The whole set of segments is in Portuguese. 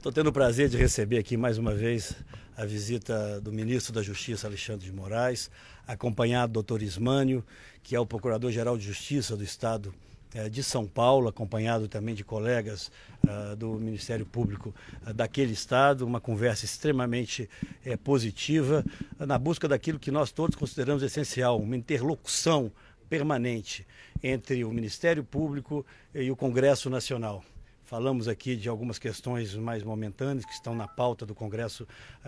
Estou tendo o prazer de receber aqui mais uma vez a visita do ministro da Justiça, Alexandre de Moraes, acompanhado do Dr. Ismânio, que é o Procurador-Geral de Justiça do Estado de São Paulo, acompanhado também de colegas do Ministério Público daquele Estado, uma conversa extremamente positiva, na busca daquilo que nós todos consideramos essencial, uma interlocução permanente entre o Ministério Público e o Congresso Nacional. Falamos aqui de algumas questões mais momentâneas que estão na pauta do Congresso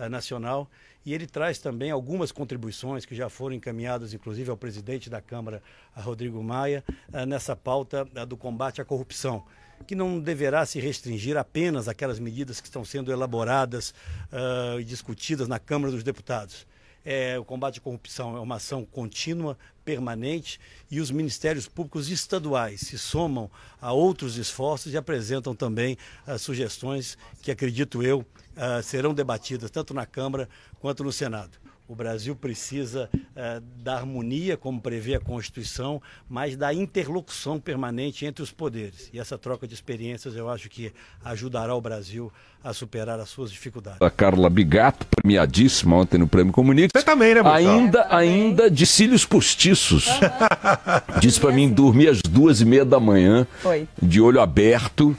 Nacional e ele traz também algumas contribuições que já foram encaminhadas, inclusive ao presidente da Câmara, Rodrigo Maia, nessa pauta do combate à corrupção, que não deverá se restringir apenas àquelas medidas que estão sendo elaboradas e discutidas na Câmara dos Deputados. O combate à corrupção é uma ação contínua, permanente, e os ministérios públicos estaduais se somam a outros esforços e apresentam também sugestões que, acredito eu, serão debatidas tanto na Câmara quanto no Senado. O Brasil precisa da harmonia, como prevê a Constituição, mas da interlocução permanente entre os poderes. E essa troca de experiências eu acho que ajudará o Brasil a superar as suas dificuldades. A Carla Bigato, premiadíssima ontem no Prêmio Comunique. Você também, né, Marcelo? Ainda de cílios postiços. Disse pra mim dormir às 2h30 da manhã, de olho aberto,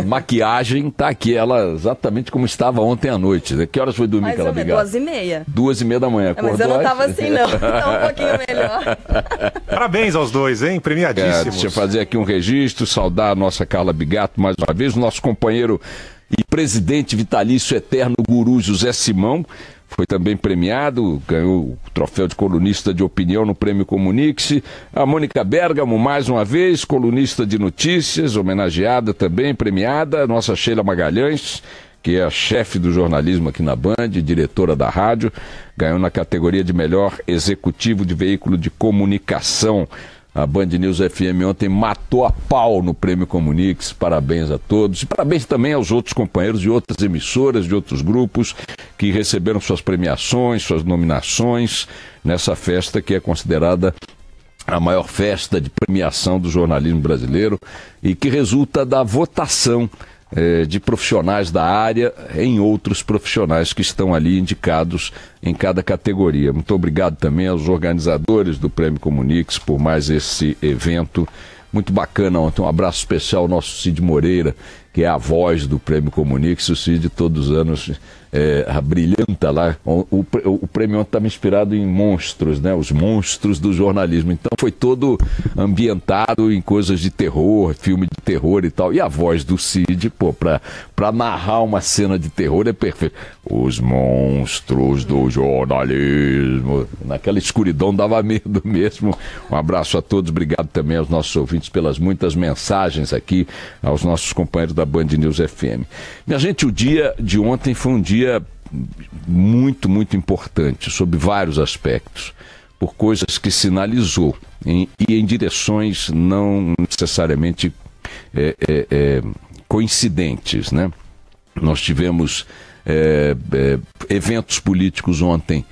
maquiagem, tá aqui ela exatamente como estava ontem à noite. Que horas foi dormir, Carla Bigato? 2h30. 2h30 da manhã. Mas eu não tava assim, não. Tá um pouquinho melhor. Parabéns aos dois, hein? Premiadíssimos. Deixa eu fazer aqui um registro, saudar a nossa Carla Bigato mais uma vez, o nosso companheiro e presidente vitalício eterno guru José Simão, foi também premiado, ganhou o troféu de colunista de opinião no Prêmio Comunique-se. A Mônica Bergamo, mais uma vez, colunista de notícias, homenageada também, premiada. A nossa Sheila Magalhães, que é a chefe do jornalismo aqui na Band, diretora da rádio, ganhou na categoria de melhor executivo de veículo de comunicação. A Band News FM ontem matou a pau no Prêmio Comunique-se. Parabéns a todos. E parabéns também aos outros companheiros de outras emissoras, de outros grupos que receberam suas premiações, suas nominações nessa festa que é considerada a maior festa de premiação do jornalismo brasileiro e que resulta da votação de profissionais da área em outros profissionais que estão ali indicados em cada categoria. Muito obrigado também aos organizadores do Prêmio Comunique-se por mais esse evento muito bacana ontem. Um abraço especial ao nosso Cid Moreira, que é a voz do Prêmio Comunique-se. O Cid todos os anos brilhanta lá. O prêmio ontem estava inspirado em monstros, né? Os monstros do jornalismo. Então foi todo ambientado em coisas de terror, filme de terror e tal. E a voz do Cid, pra narrar uma cena de terror é perfeito. Os monstros do jornalismo. Naquela escuridão dava medo mesmo. Um abraço a todos. Obrigado também aos nossos ouvintes pelas muitas mensagens aqui, aos nossos companheiros da Band News FM. Minha gente, o dia de ontem foi um dia muito, muito importante, sob vários aspectos, por coisas que sinalizou e em direções não necessariamente coincidentes, né? Nós tivemos eventos políticos ontem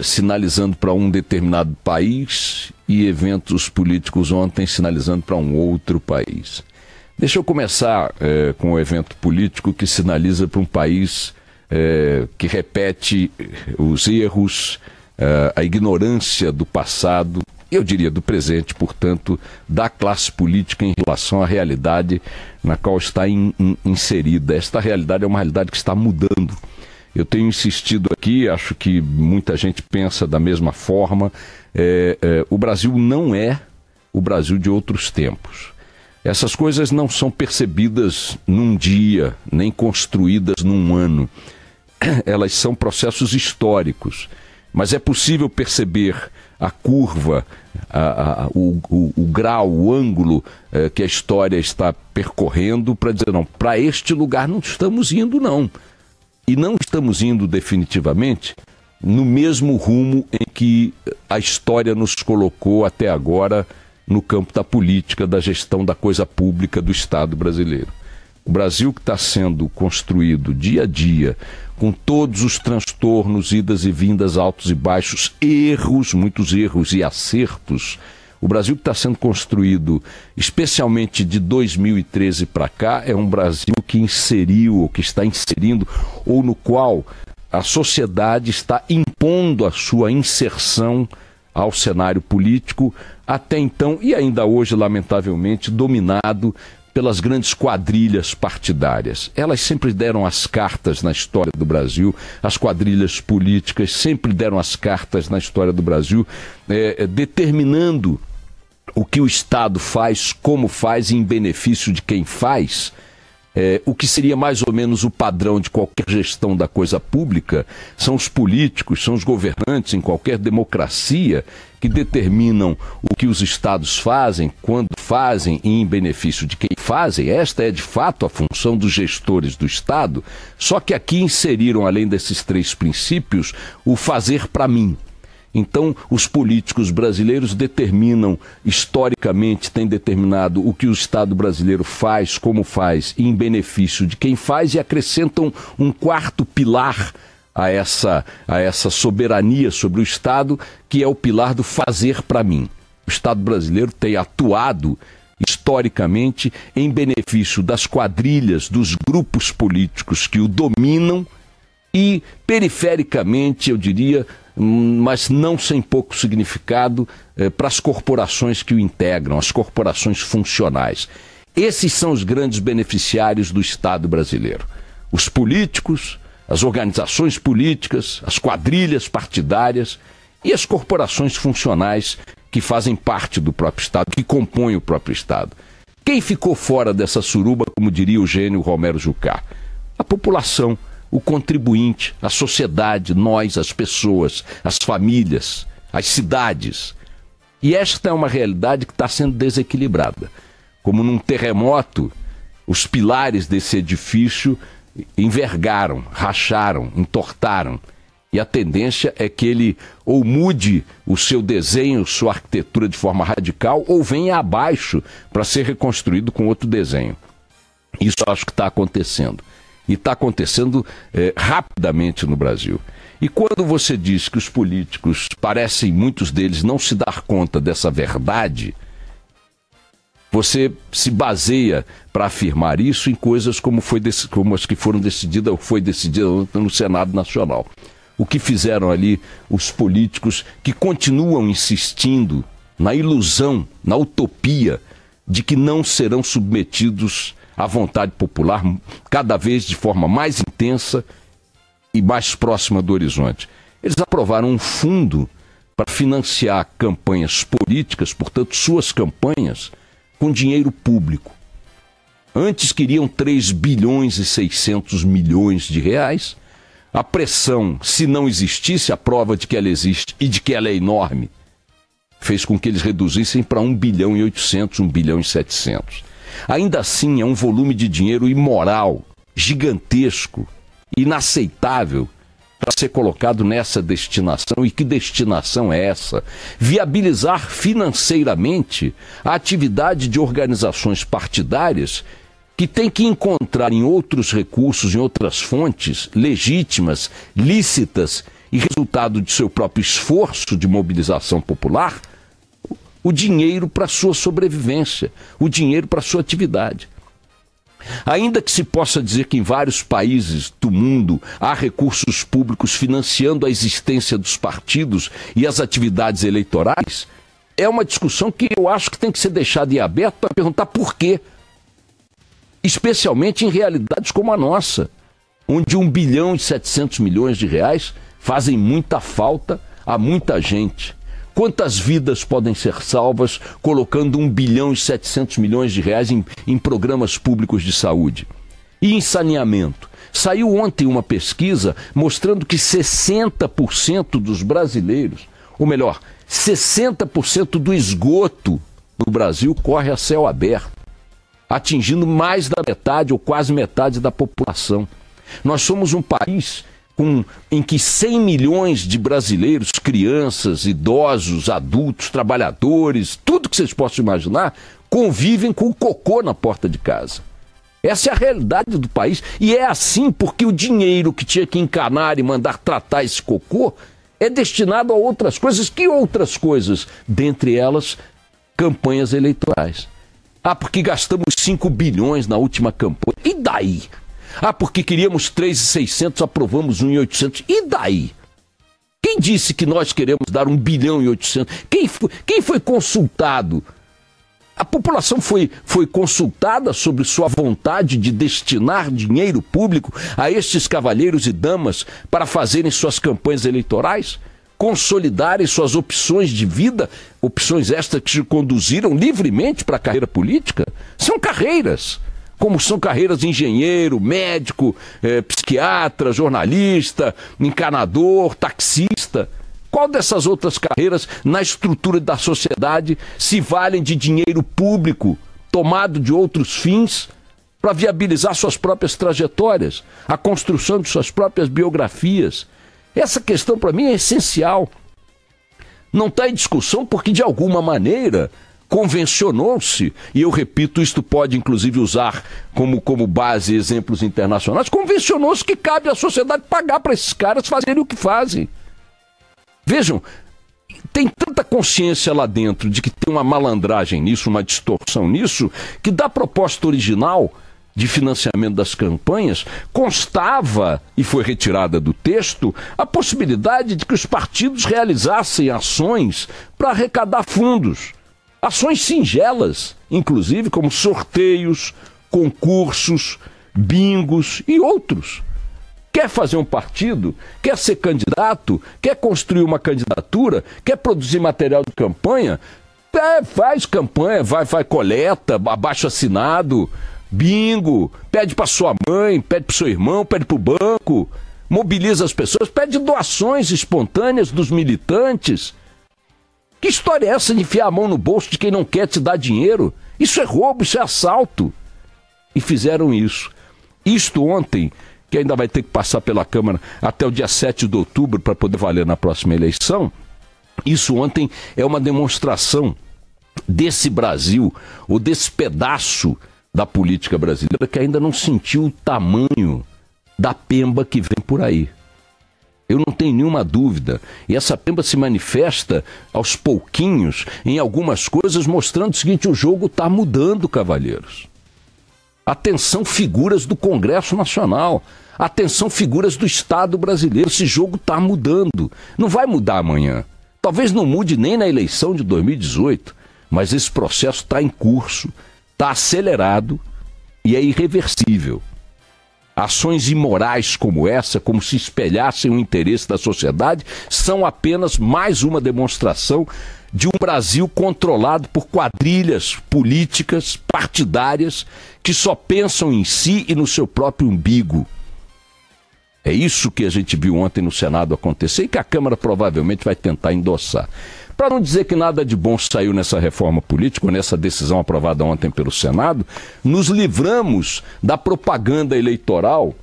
sinalizando para um determinado país e eventos políticos ontem sinalizando para um outro país. Deixa eu começar com o evento político que sinaliza para um país que repete os erros, a ignorância do passado, eu diria do presente, portanto, da classe política em relação à realidade na qual está inserida. Esta realidade é uma realidade que está mudando. Eu tenho insistido aqui, acho que muita gente pensa da mesma forma, o Brasil não é o Brasil de outros tempos. Essas coisas não são percebidas num dia, nem construídas num ano. Elas são processos históricos, mas é possível perceber a curva, o grau, o ângulo que a história está percorrendo para dizer, não, para este lugar não estamos indo, não. E não estamos indo definitivamente no mesmo rumo em que a história nos colocou até agora no campo da política, da gestão da coisa pública do Estado brasileiro. O Brasil que está sendo construído dia a dia, com todos os transtornos, idas e vindas, altos e baixos, erros, muitos erros e acertos, O Brasil que está sendo construído, especialmente de 2013 para cá, é um Brasil que inseriu, ou que está inserindo, ou no qual a sociedade está impondo a sua inserção ao cenário político, até então, e ainda hoje, lamentavelmente, dominado pelas grandes quadrilhas partidárias. Elas sempre deram as cartas na história do Brasil, as quadrilhas políticas sempre deram as cartas na história do Brasil, determinando o que o Estado faz, como faz, em benefício de quem faz. O que seria mais ou menos o padrão de qualquer gestão da coisa pública são os políticos, são os governantes em qualquer democracia que determinam o que os estados fazem, quando fazem e em benefício de quem fazem. Esta é de fato a função dos gestores do Estado, só que aqui inseriram, além desses 3 princípios, o fazer para mim. Então, os políticos brasileiros determinam, historicamente, têm determinado o que o Estado brasileiro faz, como faz, em benefício de quem faz, e acrescentam um 4º pilar a essa soberania sobre o Estado, que é o pilar do fazer para mim. O Estado brasileiro tem atuado, historicamente, em benefício das quadrilhas, dos grupos políticos que o dominam e, perifericamente, eu diria, mas não sem pouco significado, para as corporações que o integram, as corporações funcionais. Esses são os grandes beneficiários do Estado brasileiro. Os políticos, as organizações políticas, as quadrilhas partidárias e as corporações funcionais que fazem parte do próprio Estado, que compõem o próprio Estado. Quem ficou fora dessa suruba, como diria o gênio Romero Jucá? A população, o contribuinte, a sociedade, nós, as pessoas, as famílias, as cidades. E esta é uma realidade que está sendo desequilibrada. Como num terremoto, os pilares desse edifício envergaram, racharam, entortaram. E a tendência é que ele ou mude o seu desenho, sua arquitetura de forma radical, ou venha abaixo para ser reconstruído com outro desenho. Isso eu acho que está acontecendo. E está acontecendo rapidamente no Brasil. E quando você diz que os políticos parecem, muitos deles, não se dar conta dessa verdade, você se baseia para afirmar isso em coisas como as que foram decididas, ou foi decidida no Senado Nacional. O que fizeram ali os políticos que continuam insistindo na ilusão, na utopia de que não serão submetidos à vontade popular, cada vez de forma mais intensa e mais próxima do horizonte. Eles aprovaram um fundo para financiar campanhas políticas, portanto, suas campanhas, com dinheiro público. Antes queriam 3 bilhões e 600 milhões de reais. A pressão, se não existisse, a prova de que ela existe e de que ela é enorme, fez com que eles reduzissem para 1 bilhão e 800, 1 bilhão e 700. Ainda assim, é um volume de dinheiro imoral, gigantesco, inaceitável para ser colocado nessa destinação. E que destinação é essa? Viabilizar financeiramente a atividade de organizações partidárias que tem que encontrar em outros recursos, em outras fontes legítimas, lícitas e resultado de seu próprio esforço de mobilização popular, o dinheiro para sua sobrevivência, o dinheiro para sua atividade. Ainda que se possa dizer que em vários países do mundo há recursos públicos financiando a existência dos partidos e as atividades eleitorais, é uma discussão que eu acho que tem que ser deixada em aberto para perguntar por quê. Especialmente em realidades como a nossa, onde 1 bilhão e 700 milhões de reais fazem muita falta a muita gente. Quantas vidas podem ser salvas colocando 1 bilhão e 700 milhões de reais em programas públicos de saúde? E em saneamento? Saiu ontem uma pesquisa mostrando que 60% dos brasileiros, ou melhor, 60% do esgoto no Brasil corre a céu aberto, atingindo mais da metade ou quase metade da população. Nós somos um país em que 100 milhões de brasileiros, crianças, idosos, adultos, trabalhadores, tudo que vocês possam imaginar, convivem com o cocô na porta de casa. Essa é a realidade do país, e é assim porque o dinheiro que tinha que encanar e mandar tratar esse cocô é destinado a outras coisas. Que outras coisas? Dentre elas, campanhas eleitorais. Ah, porque gastamos 5 bilhões na última campanha. E daí? Ah, porque queríamos 3.600, aprovamos 1.800. E daí? Quem disse que nós queremos dar 1 bilhão e 800? Quem foi consultado? A população foi consultada sobre sua vontade de destinar dinheiro público a estes cavalheiros e damas para fazerem suas campanhas eleitorais? Consolidarem suas opções de vida, opções estas que se conduziram livremente para a carreira política? São carreiras, como são carreiras de engenheiro, médico, psiquiatra, jornalista, encanador, taxista. Qual dessas outras carreiras, na estrutura da sociedade, se valem de dinheiro público, tomado de outros fins, para viabilizar suas próprias trajetórias, a construção de suas próprias biografias? Essa questão, para mim, é essencial. Não está em discussão porque, de alguma maneira, convencionou-se, e eu repito, isto pode, inclusive, usar como base exemplos internacionais, convencionou-se que cabe à sociedade pagar para esses caras fazerem o que fazem. Vejam, tem tanta consciência lá dentro de que tem uma malandragem nisso, uma distorção nisso, que da proposta original de financiamento das campanhas constava, e foi retirada do texto, a possibilidade de que os partidos realizassem ações para arrecadar fundos. Ações singelas, inclusive como sorteios, concursos, bingos e outros. Quer fazer um partido, quer ser candidato, quer construir uma candidatura, quer produzir material de campanha, faz campanha, vai coleta, abaixo-assinado, bingo, pede para sua mãe, pede para seu irmão, pede para o banco, mobiliza as pessoas, pede doações espontâneas dos militantes. Que história é essa de enfiar a mão no bolso de quem não quer te dar dinheiro? Isso é roubo, isso é assalto. E fizeram isso. Isto ontem, que ainda vai ter que passar pela Câmara até o dia 7 de outubro para poder valer na próxima eleição, isso ontem é uma demonstração desse Brasil, ou desse pedaço da política brasileira que ainda não sentiu o tamanho da pemba que vem por aí. Eu não tenho nenhuma dúvida. E essa pemba se manifesta aos pouquinhos em algumas coisas, mostrando o seguinte: o jogo está mudando, cavalheiros. Atenção, figuras do Congresso Nacional. Atenção, figuras do Estado brasileiro. Esse jogo está mudando. Não vai mudar amanhã. Talvez não mude nem na eleição de 2018. Mas esse processo está em curso, está acelerado e é irreversível. Ações imorais como essa, como se espelhassem o interesse da sociedade, são apenas mais uma demonstração de um Brasil controlado por quadrilhas políticas, partidárias, que só pensam em si e no seu próprio umbigo. É isso que a gente viu ontem no Senado acontecer e que a Câmara provavelmente vai tentar endossar. Para não dizer que nada de bom saiu nessa reforma política, ou nessa decisão aprovada ontem pelo Senado, nos livramos da propaganda eleitoral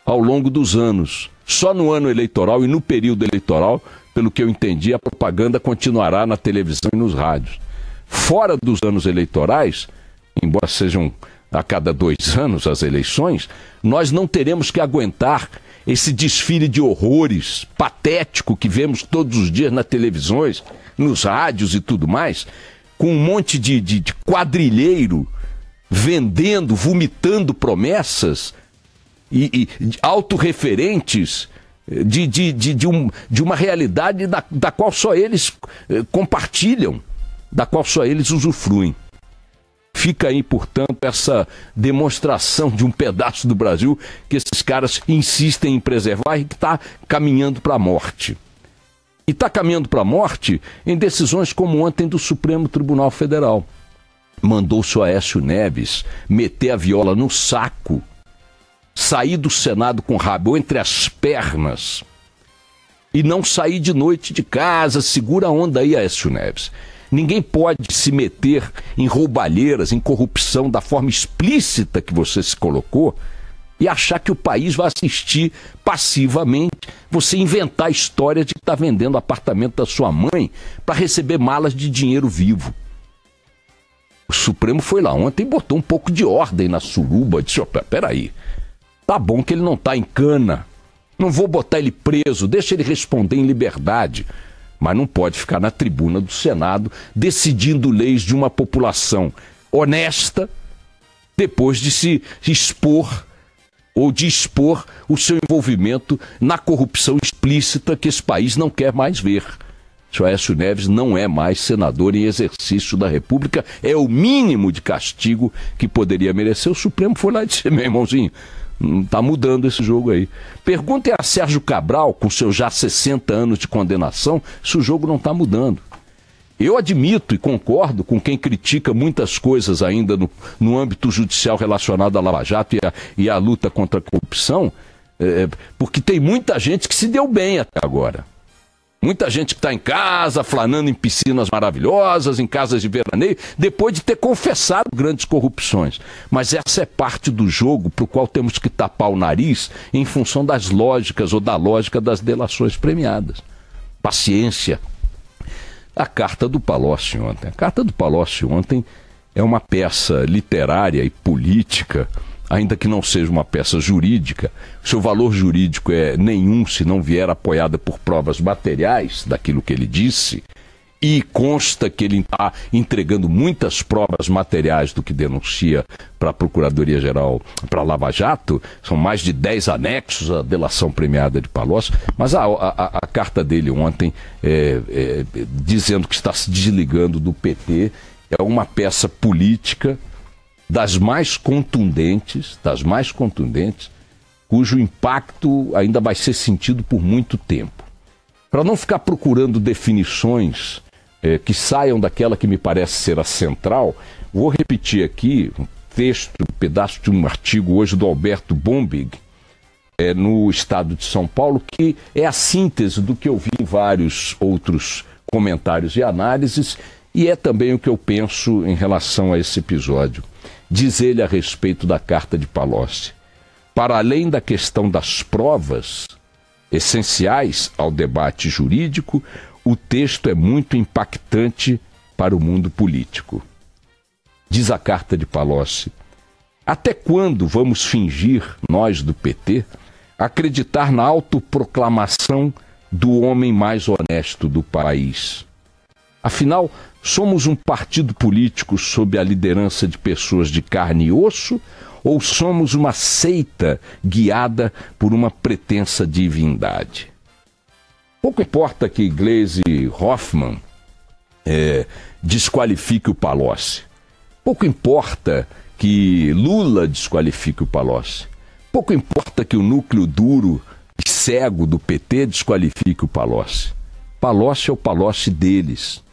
ao longo dos anos. Só no ano eleitoral e no período eleitoral, pelo que eu entendi, a propaganda continuará na televisão e nos rádios. Fora dos anos eleitorais, embora sejam a cada 2 anos as eleições, nós não teremos que aguentar esse desfile de horrores patético que vemos todos os dias nas televisões, nos rádios e tudo mais, com um monte de quadrilheiro vendendo, vomitando promessas e autorreferentes de uma realidade da qual só eles compartilham, da qual só eles usufruem. Fica aí, portanto, essa demonstração de um pedaço do Brasil que esses caras insistem em preservar e que está caminhando para a morte. E está caminhando para a morte em decisões como ontem do Supremo Tribunal Federal. Mandou-se o Aécio Neves meter a viola no saco, sair do Senado com o rabo entre as pernas e não sair de noite de casa. Segura a onda aí, Aécio Neves. Ninguém pode se meter em roubalheiras, em corrupção da forma explícita que você se colocou e achar que o país vai assistir passivamente você inventar a história de que está vendendo apartamento da sua mãe para receber malas de dinheiro vivo. O Supremo foi lá ontem e botou um pouco de ordem na suruba. Disse: peraí, tá bom que ele não está em cana, não vou botar ele preso, deixa ele responder em liberdade. mas não pode ficar na tribuna do Senado decidindo leis de uma população honesta depois de se expor ou de expor o seu envolvimento na corrupção explícita que esse país não quer mais ver. O Aécio Neves não é mais senador em exercício da República, é o mínimo de castigo que poderia merecer. O Supremo foi lá e disse: meu irmãozinho, não está mudando esse jogo aí. Perguntem a Sérgio Cabral, com seus já 60 anos de condenação, se o jogo não está mudando. Eu admito e concordo com quem critica muitas coisas ainda no âmbito judicial relacionado à Lava Jato e à luta contra a corrupção, porque tem muita gente que se deu bem até agora. Muita gente que está em casa, flanando em piscinas maravilhosas, em casas de veraneio, depois de ter confessado grandes corrupções. Mas essa é parte do jogo para o qual temos que tapar o nariz em função das lógicas ou da lógica das delações premiadas. Paciência. A Carta do Palocci ontem. A Carta do Palocci ontem é uma peça literária e política, ainda que não seja uma peça jurídica. Seu valor jurídico é nenhum se não vier apoiada por provas materiais daquilo que ele disse, e consta que ele está entregando muitas provas materiais do que denuncia para a Procuradoria-Geral, para a Lava Jato. São mais de 10 anexos à delação premiada de Palocci, mas a carta dele ontem, dizendo que está se desligando do PT, é uma peça política das mais contundentes, cujo impacto ainda vai ser sentido por muito tempo. Para não ficar procurando definições que saiam daquela que me parece ser a central, vou repetir aqui um texto, um pedaço de um artigo hoje do Alberto Bombig, no Estado de São Paulo, que é a síntese do que eu vi em vários outros comentários e análises, e é também o que eu penso em relação a esse episódio. Diz ele a respeito da Carta de Palocci: para além da questão das provas essenciais ao debate jurídico, o texto é muito impactante para o mundo político. Diz a Carta de Palocci: até quando vamos fingir, nós do PT, acreditar na autoproclamação do homem mais honesto do país? Afinal, somos um partido político sob a liderança de pessoas de carne e osso, ou somos uma seita guiada por uma pretensa divindade? Pouco importa que Gleisi Hoffmann desqualifique o Palocci. Pouco importa que Lula desqualifique o Palocci. Pouco importa que o núcleo duro e cego do PT desqualifique o Palocci. Palocci é o Palocci deles,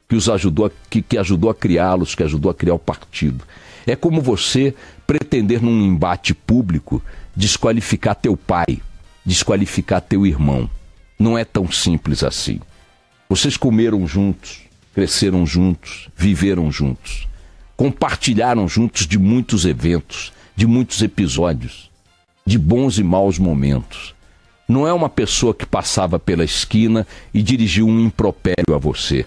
que ajudou a criá-los, que ajudou a criar o partido. É como você pretender num embate público desqualificar teu pai, desqualificar teu irmão. Não é tão simples assim. Vocês comeram juntos, cresceram juntos, viveram juntos, compartilharam juntos de muitos eventos, de muitos episódios, de bons e maus momentos. Não é uma pessoa que passava pela esquina e dirigiu um impropério a você.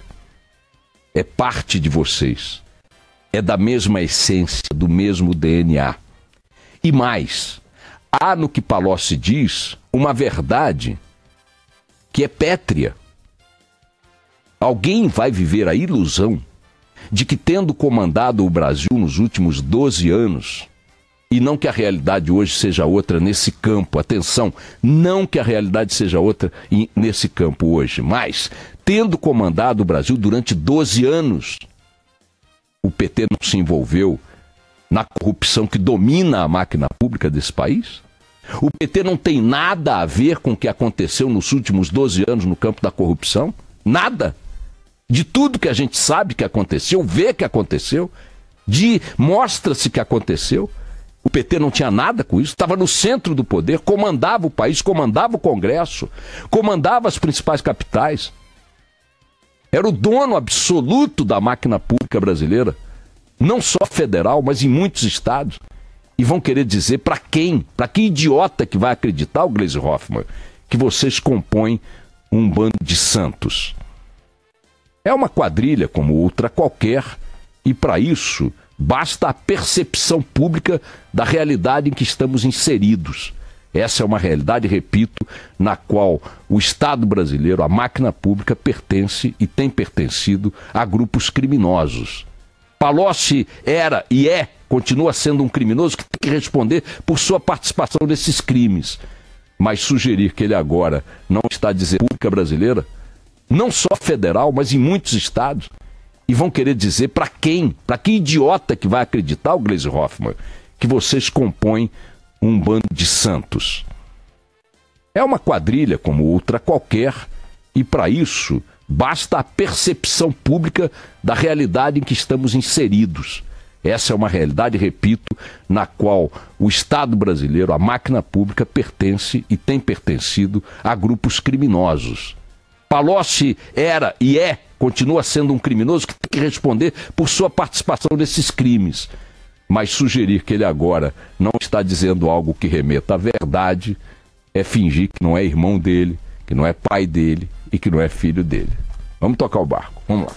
É parte de vocês. É da mesma essência, do mesmo DNA. E mais, há no que Palocci diz uma verdade que é pétrea. Alguém vai viver a ilusão de que, tendo comandado o Brasil nos últimos 12 anos, e não que a realidade hoje seja outra nesse campo, atenção, não que a realidade seja outra nesse campo hoje, mas, tendo comandado o Brasil durante 12 anos, o PT não se envolveu na corrupção que domina a máquina pública desse país? O PT não tem nada a ver com o que aconteceu nos últimos 12 anos no campo da corrupção? Nada. De tudo que a gente sabe que aconteceu, vê que aconteceu, mostra-se que aconteceu, o PT não tinha nada com isso, estava no centro do poder, comandava o país, comandava o Congresso, comandava as principais capitais. Era o dono absoluto da máquina pública brasileira, não só federal, mas em muitos estados. E vão querer dizer para quem? Para que idiota que vai acreditar, o Gleisi Hoffmann, que vocês compõem um bando de santos? É uma quadrilha como outra qualquer, e para isso basta a percepção pública da realidade em que estamos inseridos. Essa é uma realidade, repito, na qual o Estado brasileiro, a máquina pública, pertence e tem pertencido a grupos criminosos. Palocci era e continua sendo um criminoso que tem que responder por sua participação nesses crimes. Mas sugerir que ele agora não está dizendo pública brasileira, não só federal, mas em muitos estados, e vão querer dizer para quem? Para que idiota que vai acreditar, o Gleisi Hoffmann, que vocês compõem um bando de santos? É uma quadrilha como outra qualquer, e para isso basta a percepção pública da realidade em que estamos inseridos. Essa é uma realidade, repito, na qual o Estado brasileiro, a máquina pública, pertence e tem pertencido a grupos criminosos. Palocci era e continua sendo um criminoso que tem que responder por sua participação nesses crimes. Mas sugerir que ele agora não está dizendo algo que remeta à verdade é fingir que não é irmão dele, que não é pai dele e que não é filho dele. Vamos tocar o barco. Vamos lá.